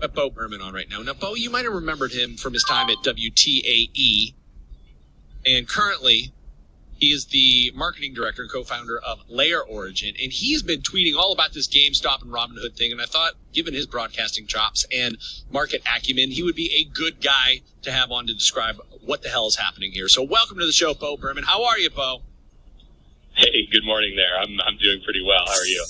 Beau Berman on right now. Now, Beau, you might have remembered him from his time at WTAE, and currently he is the marketing director and co-founder of Layer Origin, and he's been tweeting all about this GameStop and Robinhood thing, and I thought, given his broadcasting chops and market acumen, he would be a good guy to have on to describe what the hell is happening here. So welcome to the show, Beau Berman. How are you, Beau? Hey, good morning there. I'm doing pretty well. How are you?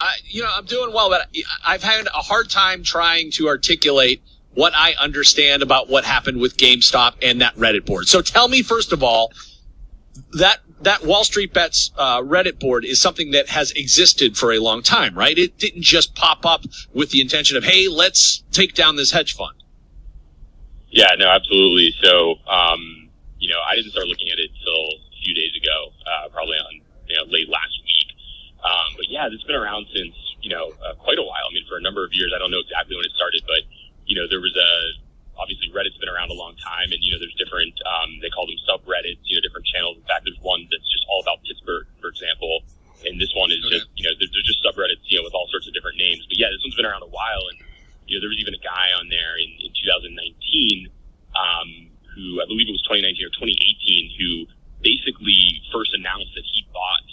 I'm doing well, but I've had a hard time trying to articulate what I understand about what happened with GameStop and that Reddit board. So tell me, first of all, that Wall Street Bets Reddit board is something that has existed for a long time, right? It didn't just pop up with the intention of, hey, let's take down this hedge fund. Yeah, no, absolutely. So, I didn't start looking at it till a few days ago, probably on late last week. But yeah, it's been around since quite a while. I mean, for a number of years. I don't know exactly when it started, but there was obviously Reddit's been around a long time, and there's different they call them subreddits, different channels. In fact, there's one that's just all about Pittsburgh, for example, and this one is just they're just subreddits with all sorts of different names. But yeah, this one's been around a while, and there was even a guy on there in 2019 who I believe it was 2019 or 2018 who basically first announced that he bought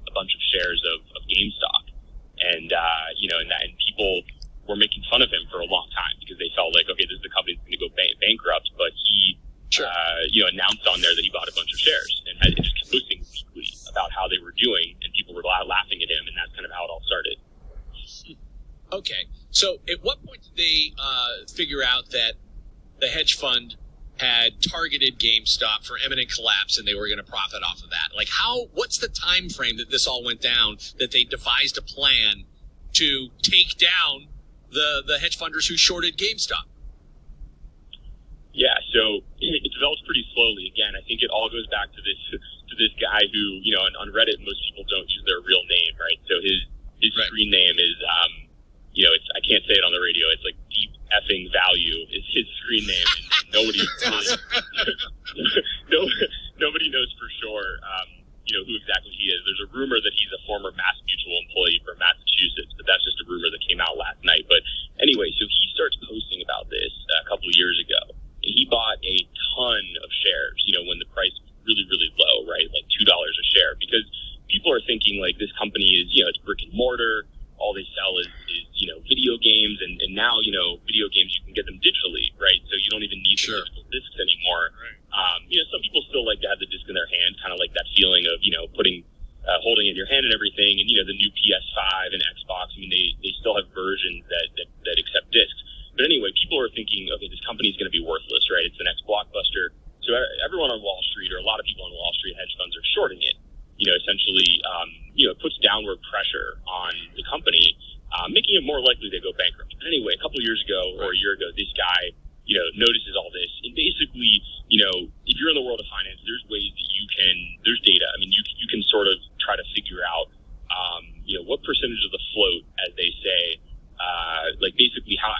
a bunch of shares of GameStop, and and people were making fun of him for a long time because they felt like, okay, this is the company that's going to go bankrupt, but he announced on there that he bought a bunch of shares and just kept posting weekly about how they were doing, and people were laughing at him, and that's kind of how it all started. Okay, so at what point did they figure out that the hedge fund had targeted GameStop for imminent collapse and they were going to profit off of that? Like, what's the time frame that this all went down, that they devised a plan to take down the hedge funders who shorted GameStop? Yeah, so it develops pretty slowly. Again, I think it all goes back to this guy who, on Reddit, most people don't use their real name, right? So his right. Screen name is, I can't say it on the radio. It's like Deep Effing Value is his screen name, and nobody nobody knows for sure, who exactly he is. There's a rumor that he's a former Mass Mutual employee from Massachusetts, but that's just a rumor that came out last night. But anyway, so he starts posting about this a couple of years ago, and he bought a ton of shares, when the price was really, really low, right? Like $2 a share, because people are thinking like this company is, it's brick and mortar. All they sell is video games, and now, video games, you can get them digitally, right? So you don't even need the physical discs anymore. Right. Some people still like to have the disc in their hand, kind of like that feeling of, holding it in your hand and everything. And, the new PS5 and Xbox, I mean, they still have versions that accept discs. But anyway, people are thinking, okay, this company is going to be worthless, right? It's the next Blockbuster. So everyone on Wall Street, or a lot of people on Wall Street, hedge funds, are shorting it. Essentially, it puts downward pressure on the company, making it more likely they go bankrupt. But anyway, a couple of years ago or a year ago, this guy, notices all this. And basically, if you're in the world of finance, there's ways that there's data. I mean, you can sort of try to figure out, what percentage of the float, as they say, like basically how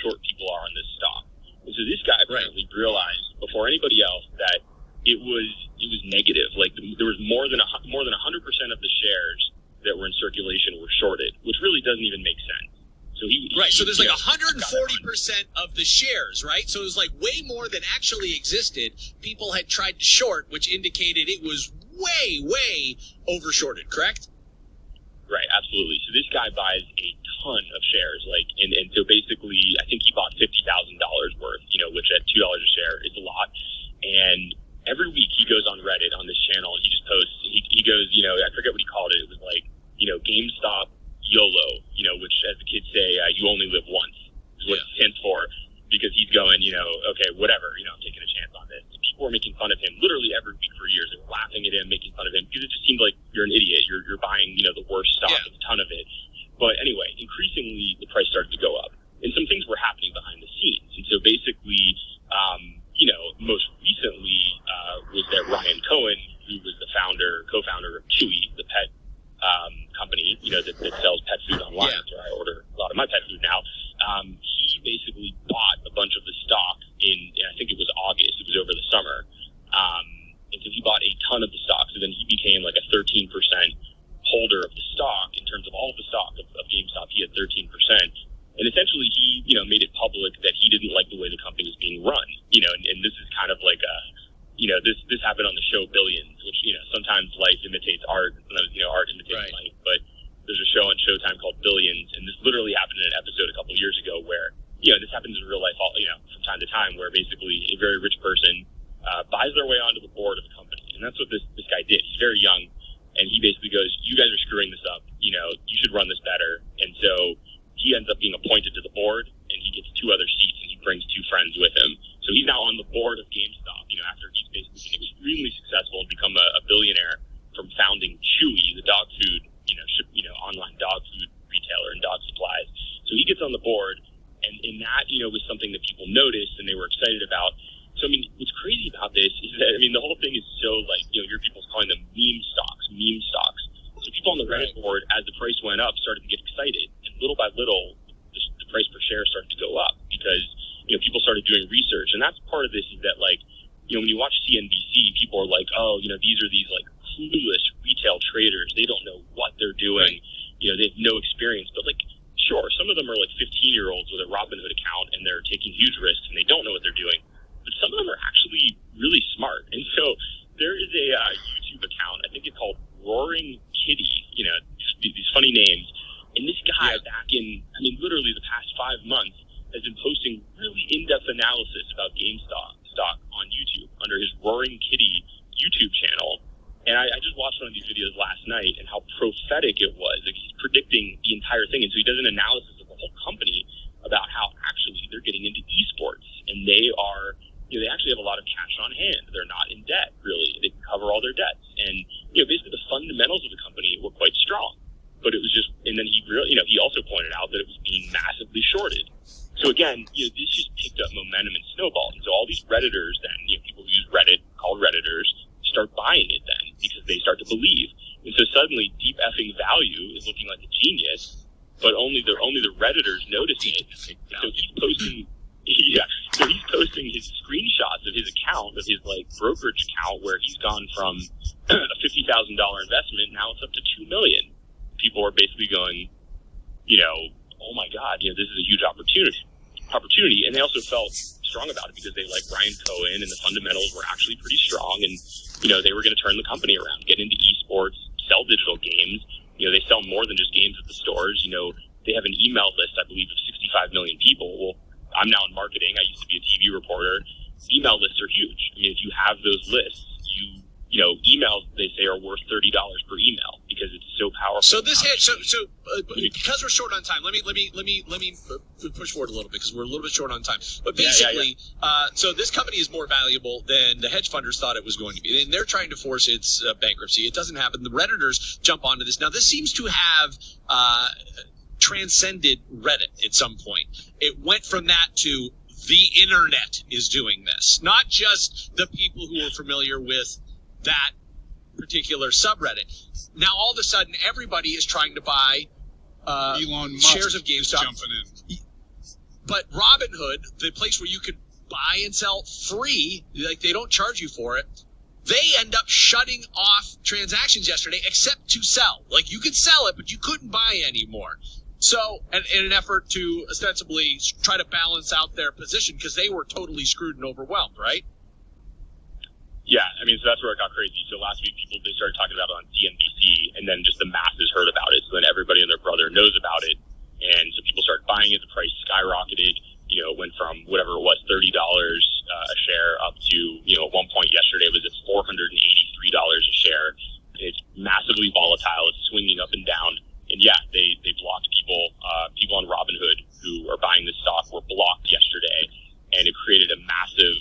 short people are on this stock. And so this guy apparently realized before anybody else that it was negative. Like there was more than 100% of the shares that were in circulation were shorted, which really doesn't even make sense. So so there's like 140% of the shares, right? So it was like way more than actually existed. People had tried to short, which indicated it was way, way over shorted, correct? Right, absolutely. So this guy buys a ton of shares, and so basically, I think he bought $50,000 worth, which at $2 a share is a lot. And every week he goes on Reddit on this channel, and he just posts. He goes, I forget what he called it. It was like, GameStop YOLO, which, as the kids say, you only live once is what it stands for. Because he's going, okay, whatever, I'm taking a chance on this. And people were making fun of him literally every week for years. They were laughing at him, making fun of him, because it just seemed like you're an idiot. You're buying, the worst stock, a ton of it. But anyway, increasingly, the price started to go up. And some things were happening behind the scenes. And so basically, most recently was that Ryan Cohen, who was the co-founder of Chewy, the pet company, that sells pet food online. That's where I order a lot of my pet food now. He basically bought a bunch of the stock in I think it was August. It was over the summer. And so he bought a ton of the stock. So then he became like a 13% holder of the stock in terms of all of the stock of GameStop. He had 13%. And essentially he, made it public that he didn't like the way the company was being run, and this is kind of like this happened on the show Billions, which, sometimes life imitates art, sometimes, art imitates life, but there's a show on Showtime called Billions, and this literally happened in an episode a couple years ago where, this happens in real life, from time to time, where basically a very rich person buys their way onto the board of a company. And that's what this guy did. He's very young, and he basically goes, you guys are screwing this up. You should run this better. And so he ends up being appointed to the board, and he gets 2 other seats, and he brings 2 friends with him. So he's now on the board of GameStop, after he's basically been extremely successful and become a billionaire from founding Chewy, the dog food, online dog food retailer and dog supplies. So he gets on the board, and that, was something that people noticed and they were excited about. So, what's crazy about this is that, the whole thing is so, your people's calling them meme stocks. So people on the Reddit board, as the price went up, started to get excited. And little by little, the price per share started to go up because, people started doing research. And that's part of this is that, when you watch CNBC, people are like, oh, these are these, clueless retail traders. They don't know what they're doing. They have no experience. But, sure, some of them are 15-year-olds with a Robinhood account, and they're taking huge risks, and they don't know what they're doing. But some of them are actually really smart. And so there is a YouTube account, I think it's called Roaring Kitty, these funny names. And this guy back in, literally the past 5 months has been posting really in-depth analysis about GameStop stock on YouTube under his Roaring Kitty YouTube channel. And I just watched one of these videos last night and how prophetic it was. He's predicting the entire thing. And so he does an analysis of the whole company about how actually they're getting into esports. And they are, they actually have a lot of cash on hand. They're not in debt, really. They can cover all their debts. And, basically the fundamentals of the company were quite strong. But it was just, and then he really, he also pointed out that it was being massively shorted. So again, this just picked up momentum and snowballed. And so all these Redditors then, people who use Reddit, called Redditors, start buying it then because they start to believe. And so suddenly deep effing value is looking like a genius, but only the Redditors notice it. So he's posting so he's posting his screenshots of his account, of his brokerage account, where he's gone from a $50,000 investment, now it's up to $2 million. People are basically going, oh my God, this is a huge opportunity. And they also felt strong about it because they like Brian Cohen and the fundamentals were actually pretty strong. And, they were going to turn the company around, get into esports, sell digital games. They sell more than just games at the stores. They have an email list, I believe, of 65 million people. Well, I'm now in marketing. I used to be a TV reporter. Email lists are huge. If you have those lists, emails, they say, are worth $30 per email because it's so powerful. So this because we're short on time, let me push forward a little bit because we're a little bit short on time. But basically, so this company is more valuable than the hedge funders thought it was going to be, and they're trying to force its bankruptcy. It doesn't happen. The Redditors jump onto this. Now, this seems to have transcended Reddit at some point. It went from that to the internet is doing this, not just the people who are familiar with that particular subreddit. Now, all of a sudden, everybody is trying to buy Elon Musk shares of GameStop. Jumping in. But Robinhood, the place where you could buy and sell free, they don't charge you for it, they end up shutting off transactions yesterday except to sell. You could sell it, but you couldn't buy anymore. So, in an effort to ostensibly try to balance out their position because they were totally screwed and overwhelmed, right? Yeah, so that's where it got crazy. So last week, they started talking about it on CNBC, and then just the masses heard about it. So then everybody and their brother knows about it, and so people started buying it. The price skyrocketed. It went from whatever it was, $30 a share, up to, at one point yesterday it was at $483 a share. It's massively volatile. It's swinging up and down. And yeah, they blocked people. People on Robinhood who are buying this stock were blocked yesterday, and it created a massive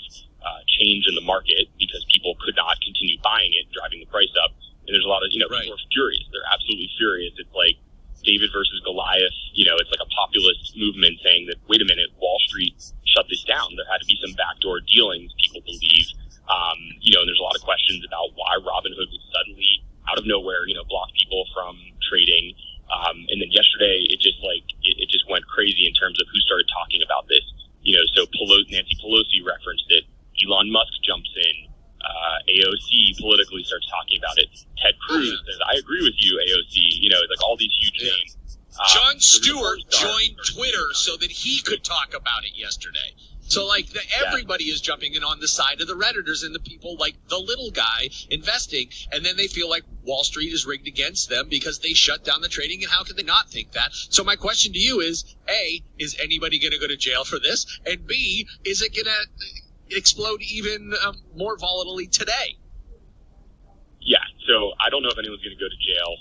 change in the market because people could not continue buying it, driving the price up. And there's a lot of, people are furious. They're absolutely furious. It's like David versus Goliath. It's like a populist movement saying that, wait a minute, Wall Street shut this down. There had to be some backdoor dealings, people believe. And there's a lot of questions about why Robinhood would suddenly, out of nowhere, block people from trading. And then yesterday, it just went crazy in terms of who started talking about this. So Nancy Pelosi referenced it. Elon Musk jumps in. AOC politically starts talking about it. Ted Cruz says, I agree with you, AOC. All these huge names. Jon Stewart joined Twitter so that he could talk about it yesterday. So, everybody is jumping in on the side of the Redditors and the people like the little guy investing, and then they feel like Wall Street is rigged against them because they shut down the trading, and how could they not think that? So my question to you is, A, is anybody going to go to jail for this? And B, is it going to explode even more volatilely today? Yeah, so I don't know if anyone's going to go to jail.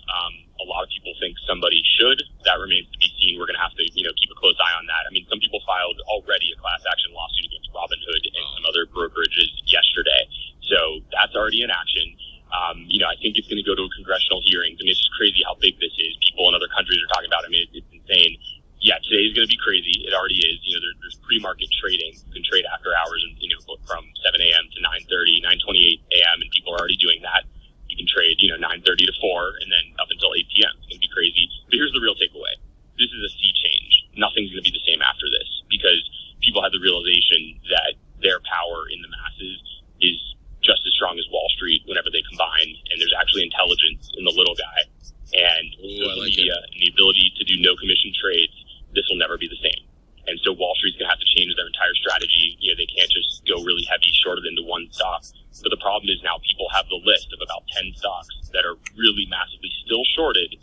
A lot of people think somebody should. That remains to be seen. We're going to have to, keep a close eye on that. I mean, some people filed already a class action lawsuit against Robinhood and some other brokerages yesterday. So that's already in action. I think it's going to go to congressional hearings. I mean, it's just crazy how big this is. People in other countries are talking about it. I mean, it's insane. Yeah, today's going to be crazy. It already is. There's pre-market trading. You can trade after hours and, from 7 a.m. to 9:30, 9:28 a.m. and people are already doing that. You can trade, 9:30 to 4 and then up until 8 p.m. It's going to be crazy. But here's the real takeaway. This is a sea change. Nothing's going to be the same after this because people have the realization that their power in the masses is just as strong as Wall Street whenever they combine. And there's actually intelligence in the little guy. And social media and the ability to do no commission trades, this will never be the same. And so Wall Street's going to have to change their entire strategy. They can't just go really heavy shorted into one stock. But the problem is now people have the list of about 10 stocks that are really massively still shorted,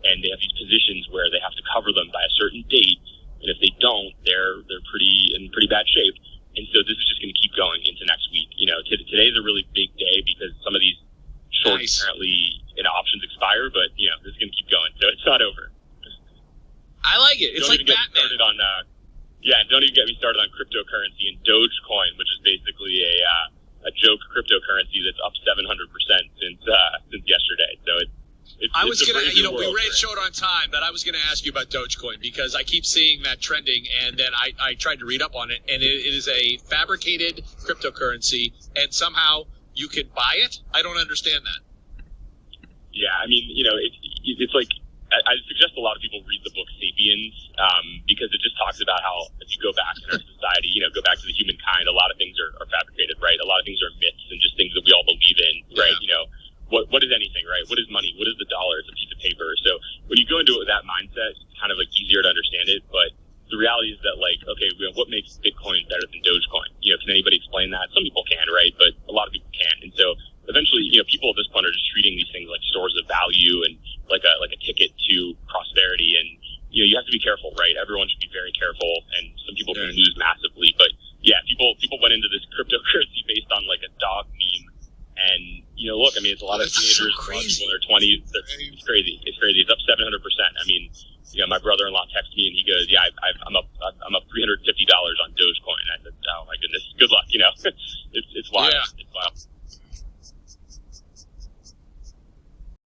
and they have these positions where they have to cover them by a certain date. And if they don't, they're in pretty bad shape. And so this is just going to keep going into next week. Today's a really big day because some of these shorts apparently options expire, but this is going to keep going. So it's not over. I like it. It's like Batman. Don't even get me started on cryptocurrency and Dogecoin, which is basically a joke cryptocurrency that's up 700% since yesterday. So we ran short on time, but I was gonna ask you about Dogecoin because I keep seeing that trending, and then I tried to read up on it, and it is a fabricated cryptocurrency, and somehow you can buy it. I don't understand that. Yeah, I mean, it's like. I suggest a lot of people read the book *Sapiens* because it just talks about how if you go back in our society, go back to the humankind, a lot of things are fabricated, right? A lot of things are myths and just things that we all believe in, right? Yeah. What is anything, right? What is money? What is the dollar? It's a piece of paper. So when you go into it with that mindset, it's kind of easier to understand it. But the reality is that what makes Bitcoin better than Dogecoin? Can anybody explain that? Some people can, right? But a lot of people can't. And so eventually, people at this point are just treating these things like stores of value and like a ticket to prosperity. And, you have to be careful, right? Everyone should be very careful, and some people can lose massively. But yeah, people went into this cryptocurrency based on a dog meme. And, look, I mean, it's a lot of teenagers, a lot of people in their 20s. It's crazy. It's crazy. It's up 700%. I mean, my brother-in-law texted me and he goes, yeah, I'm up $350 on Dogecoin. I said, oh my goodness, good luck. It's wild. Yeah. It's wild.